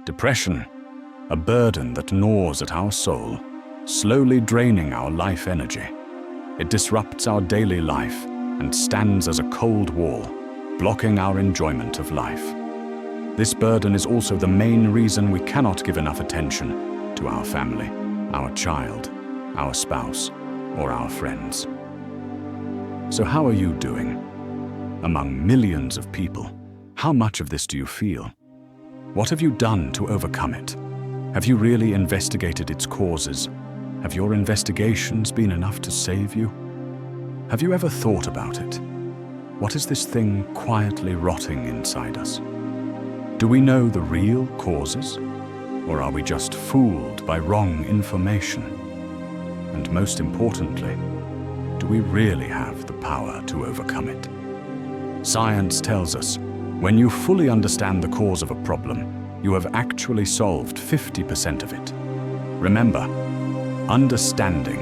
Depression, a burden that gnaws at our soul, slowly draining our life energy. It disrupts our daily life and stands as a cold wall, blocking our enjoyment of life. This burden is also the main reason we cannot give enough attention to our family, our child, our spouse, or our friends. So how are you doing? Among millions of people, how much of this do you feel? What have you done to overcome it? Have you really investigated its causes? Have your investigations been enough to save you? Have you ever thought about it? What is this thing quietly rotting inside us? Do we know the real causes? Or are we just fooled by wrong information? And most importantly, do we really have the power to overcome it? Science tells us, when you fully understand the cause of a problem, you have actually solved 50% of it. Remember, understanding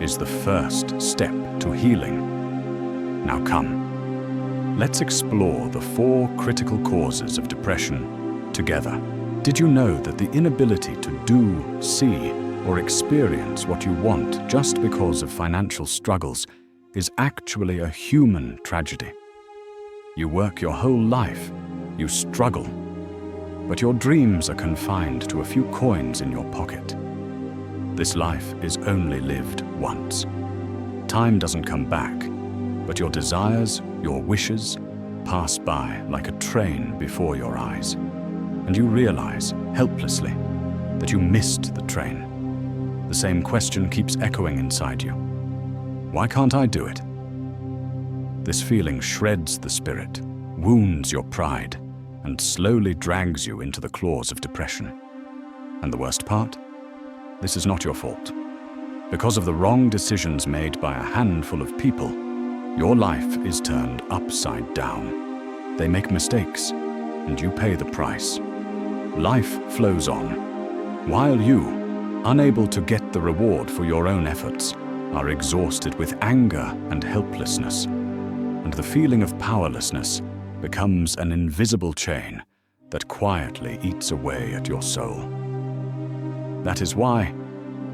is the first step to healing. Now come, let's explore the 4 critical causes of depression together. Did you know that the inability to do, see, or experience what you want just because of financial struggles is actually a human tragedy? You work your whole life, you struggle, but your dreams are confined to a few coins in your pocket. This life is only lived once. Time doesn't come back, but your desires, your wishes, pass by like a train before your eyes, and you realize, helplessly, that you missed the train. The same question keeps echoing inside you. Why can't I do it? This feeling shreds the spirit, wounds your pride, and slowly drags you into the claws of depression. And the worst part? This is not your fault. Because of the wrong decisions made by a handful of people, your life is turned upside down. They make mistakes, and you pay the price. Life flows on, while you, unable to get the reward for your own efforts, are exhausted with anger and helplessness. And the feeling of powerlessness becomes an invisible chain that quietly eats away at your soul. That is why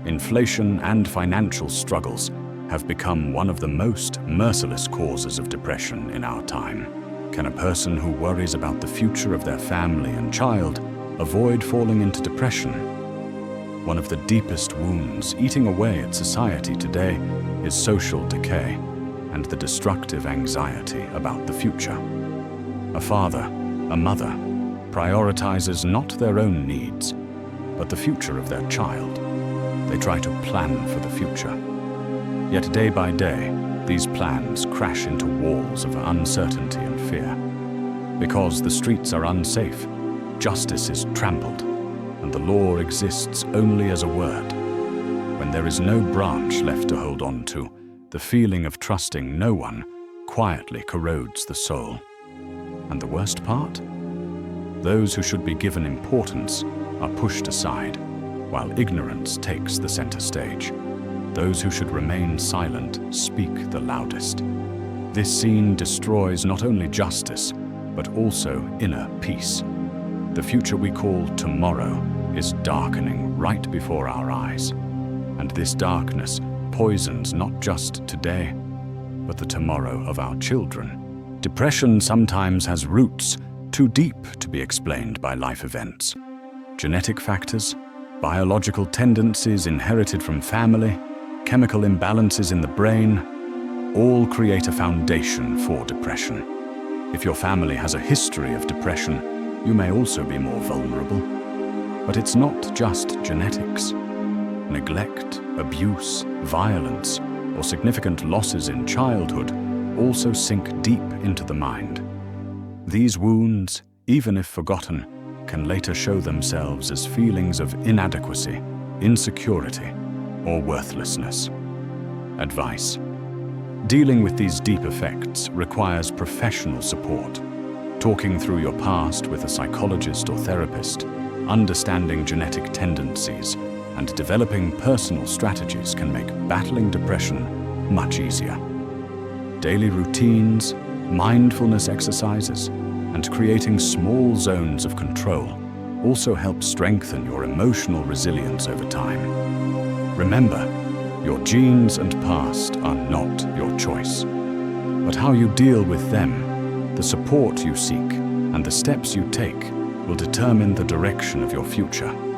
inflation and financial struggles have become one of the most merciless causes of depression in our time. Can a person who worries about the future of their family and child avoid falling into depression? One of the deepest wounds eating away at society today is social decay and the destructive anxiety about the future. A father, a mother, prioritizes not their own needs, but the future of their child. They try to plan for the future. Yet day by day, these plans crash into walls of uncertainty and fear. Because the streets are unsafe, justice is trampled, and the law exists only as a word. When there is no branch left to hold on to, the feeling of trusting no one quietly corrodes the soul. And the worst part? Those who should be given importance are pushed aside, while ignorance takes the center stage. Those who should remain silent speak the loudest. This scene destroys not only justice, but also inner peace. The future we call tomorrow is darkening right before our eyes. And this darkness poisons not just today, but the tomorrow of our children. Depression sometimes has roots too deep to be explained by life events. Genetic factors, biological tendencies inherited from family, chemical imbalances in the brain, all create a foundation for depression. If your family has a history of depression, you may also be more vulnerable. But it's not just genetics. Neglect, abuse, violence, or significant losses in childhood also sink deep into the mind. These wounds, even if forgotten, can later show themselves as feelings of inadequacy, insecurity, or worthlessness. Advice: dealing with these deep effects requires professional support. Talking through your past with a psychologist or therapist, understanding genetic tendencies, and developing personal strategies can make battling depression much easier. Daily routines, mindfulness exercises, and creating small zones of control also help strengthen your emotional resilience over time. Remember, your genes and past are not your choice, but how you deal with them, the support you seek, and the steps you take will determine the direction of your future.